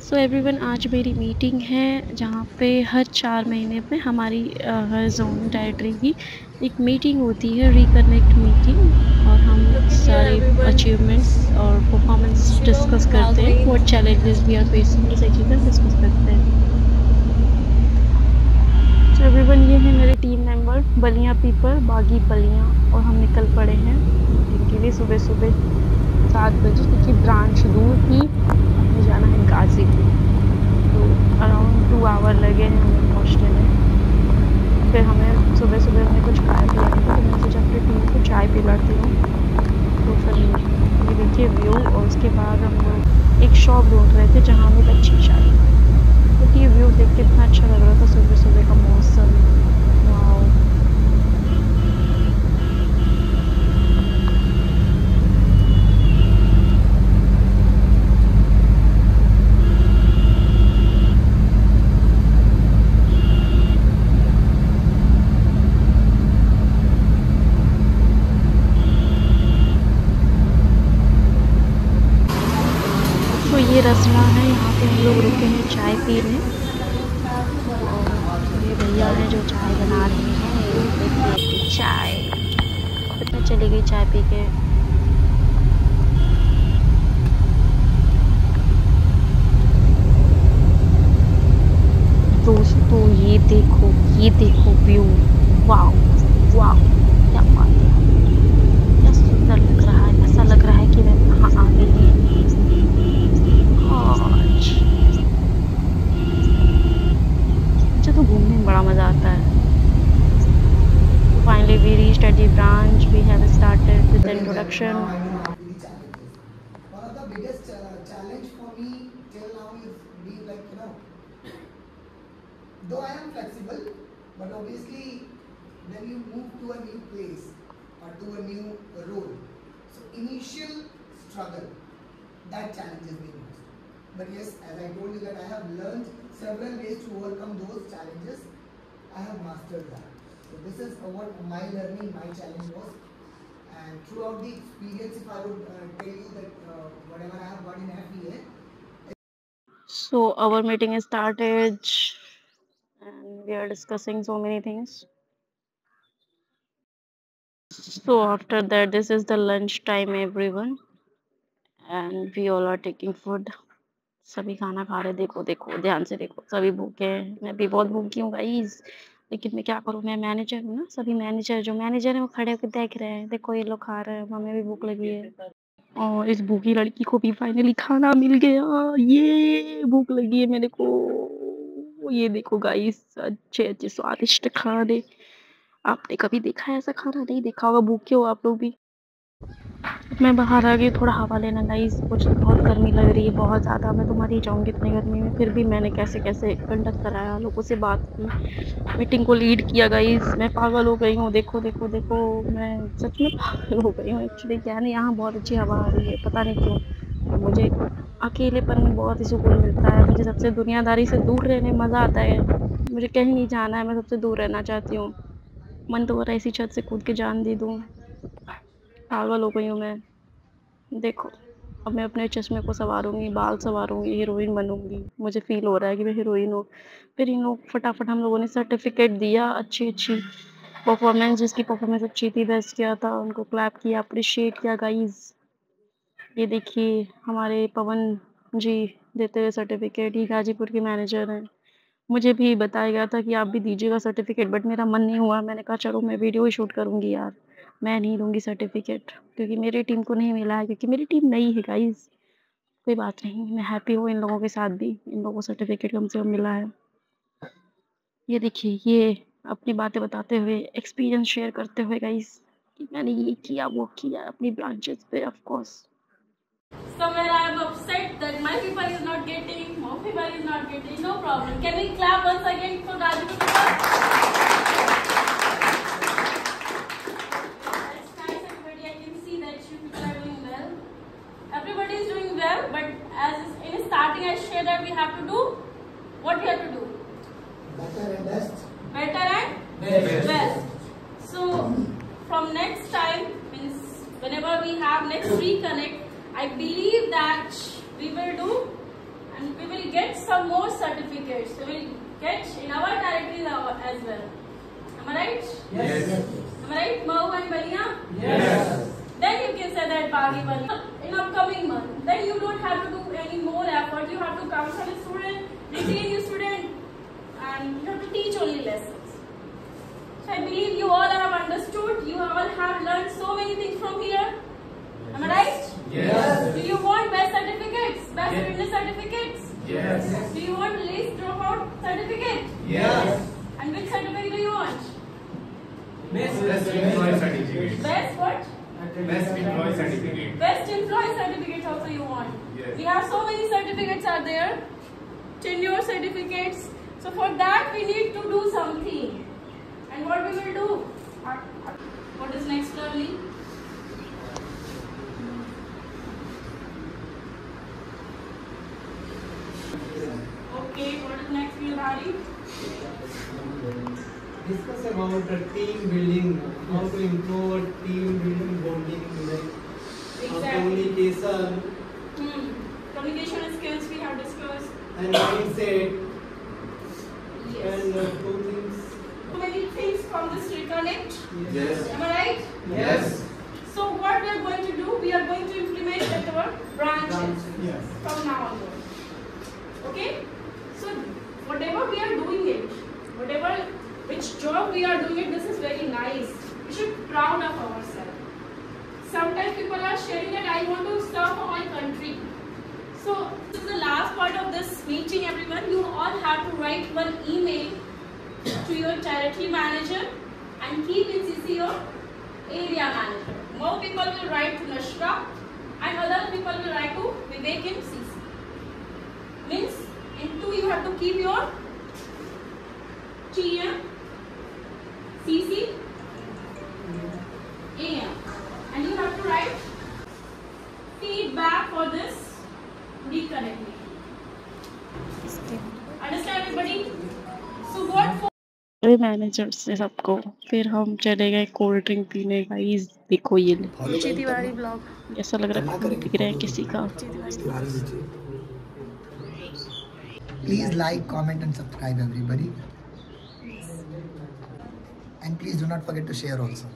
So everyone, आज मेरी meeting है जहाँ पे हर 4 महीने में हमारी हर जोन टेरिटरी की एक मीटिंग होती है, रिकनेक्ट मीटिंग, और हम सारे अचीवमेंट्स और परफॉर्मेंस डिस्कस करते हैं। What challenges we are facing, ये सारी चीज़ें डिस्कस करते हैं। सो एवरीवन, ये है मेरे टीम मेंबर बलियाँ पीपल, बागी बलियाँ, और हम निकल पड़े हैं मीटिंग के लिए सुबह सुबह 7 बजे, क्योंकि ब्रांच दूर थी, हमें जाना है गाजीपुर। तो अराउंड 2 आवर लगे हैं हमें पहुँचने में। फिर हमें सुबह सुबह हमने कुछ खाया पिया नहीं था, तो मैंने सोचा अपनी टीम को चाय पिलाती हूँ। तो फिर ये देखिए व्यू, और उसके बाद हम लोग एक शॉप ढूंढ रहे थे जहाँ हमें अच्छी चाय, क्योंकि ये व्यू देख के इतना अच्छा लग रहा था, सुबह सुबह का मौसम। वाओ। तो ये रसना है, यहाँ पे हम लोग रुके हैं चाय पीने, और ये भैया हैं जो चाय बना रहे हैं। ये देखिए चाय कितना चली गई चाय पी के। दोस्तों ये देखो व्यू, वाओ वाओ, क्या बात है, क्या सुंदर लग रहा है। ऐसा लग रहा है कि मैं वहाँ आ गई हूँ। मुझे तो घूमने में बड़ा मज़ा आता है। Finally we reached at the branch. We have started with the introduction. One of the biggest challenge for me till now is being like, though I am flexible, but obviously when you move to a new place or to a new role, so initial struggle, that challenges me most. But yes, as I told you that I have learned several ways to overcome those challenges. I have mastered that. So this is what my learning, my challenge was. And throughout the experience, if I would tell you that whatever I have got in FBA. So our meeting is started and we are discussing so many things. So after that, this is the lunch time everyone, and we all are taking food. सभी खाना खा रहे, देखो देखो ध्यान से देखो, सभी भूखे हैं। मैं भी बहुत भूखी हूँ गाइस, लेकिन मैं क्या करूँ, मैं मैनेजर हूँ ना। सभी मैनेजर जो मैनेजर है वो खड़े होकर देख रहे हैं, देखो ये लोग खा रहे हैं, हमें भी भूख लगी है। और इस भूखी लड़की को भी फाइनली खाना मिल गया। ये भूख लगी है मेरे को। ये देखो गाइस, अच्छे अच्छे स्वादिष्ट खाने। आपने कभी देखा है ऐसा खाना? नहीं देखा होगा, भूखे हो आप लोग भी। मैं बाहर आ गई थोड़ा हवा लेना गाइस, कुछ बहुत गर्मी लग रही है, बहुत ज़्यादा। मैं तो मर ही जाऊँगी इतनी गर्मी में। फिर भी मैंने कैसे कैसे कंडक्ट कराया, लोगों से बात की, मीटिंग को लीड किया गाइस। मैं पागल हो गई हूँ, देखो देखो देखो, मैं सच में पागल हो गई हूँ एक्चुअली। क्या नहीं, यहाँ बहुत अच्छी हवा आ रही है, पता नहीं क्यों। और मुझे अकेलेपन में बहुत ही सुकून मिलता है। मुझे सबसे दुनियादारी से दूर रहने में मज़ा आता है। मुझे कहीं नहीं जाना है, मैं सबसे दूर रहना चाहती हूँ। मन तो हो रहा है इसी छत से कूद के जान दे दूँ। पागल हो गई हूँ मैं। देखो, अब मैं अपने चश्मे को संवारूँगी, बाल संवारूँगी, हीरोइन बनूँगी। मुझे फ़ील हो रहा है कि मैं हीरोइन हूँ। फिर इन लोग फटाफट, हम लोगों ने सर्टिफ़िकेट दिया, अच्छी-अच्छी परफ़ॉर्मेंस, जिसकी परफ़ॉर्मेंस अच्छी थी, बेस्ट किया था, उनको क्लैप किया, अप्रिशिएट किया गाइज़। ये देखिए हमारे पवन जी देते हुए सर्टिफ़िकेट, ये गाज़ीपुर के मैनेजर हैं। मुझे भी बताया गया था कि आप भी दीजिएगा सर्टिफ़िकेट, बट मेरा मन नहीं हुआ। मैंने कहा चलो मैं वीडियो ही शूट करूँगी यार, मैं नहीं दूँगी सर्टिफ़िकेट, क्योंकि मेरी टीम को नहीं मिला है, क्योंकि मेरी टीम नई है गाइज़। कोई बात नहीं, मैं हैप्पी हूँ इन लोगों के साथ भी, इन लोगों को सर्टिफ़िकेट कम से कम मिला है। ये देखिए, ये अपनी बातें बताते हुए, एक्सपीरियंस शेयर करते हुए गाइज़, कि मैंने ये किया, वो किया अपनी ब्रांचेज़ पे। Of course somewhere I am upset that my people is not getting, more people is not getting. No problem. Can we clap once again for Gazipur people? That's nice, everybody. I can see that you people are doing well. Everybody is doing well, but as in starting I shared that we have to do what we have to do. Better and best. Better and best. So from next time, means whenever we have next reconnect, I believe that we will do and we will get some more certificates. So we'll get in our territory as well. Am I right? Yes. Am I right, Mau and Bania? Yes. Then you can say that Bagi Bani in upcoming month. Then you don't have to do any more effort. You have to counsel a student, retain your student, and you have to teach only lessons. So I believe you all have understood. You all have learned so many things from here. Am I right? Yes. Do you want best certificates? Best fitness certificates? Yes. Do you want least dropout certificate? Yes. And which certificate do you want? Best employee certificate. Best what? Best employee certificate. Best employee certificate also you want. Yes. We have so many certificates are there. Tenure certificates. So for that we need to do something. And what we will do? What is next, Lovely? Okay, what is next, Gilhari? Discuss about the team building, how to improve team building bonding, like communication Communication skills we have discussed. and mindset, Yes. and two things. So many things from this reconnect. Yes. Am I right? Yes. So what we are going to do? We are going to implement at our branches Yes. from now onward. Okay? So whatever we are doing it, which job we are doing it, this is very nice. We should be proud of ourselves. Sometimes people are sharing that I want to serve for my country. So this is the last part of this meeting, everyone. You all have to write one email to your territory manager and keep in CC your area manager. More people will write to Nashra and other people will write to Vivek in CC. Means in two you have to keep your TM, CC, AM, and you have to write feedback for this reconnect meeting. Understand everybody? So what for? अरे manager से सबको फिर हम चले गए cold drink पीने। Guys देखो ये रुचि तिवारी ब्लॉग ऐसा लग रहा है खून पी रहे हैं किसी का। Please like, comment and subscribe everybody. And please do not forget to share also.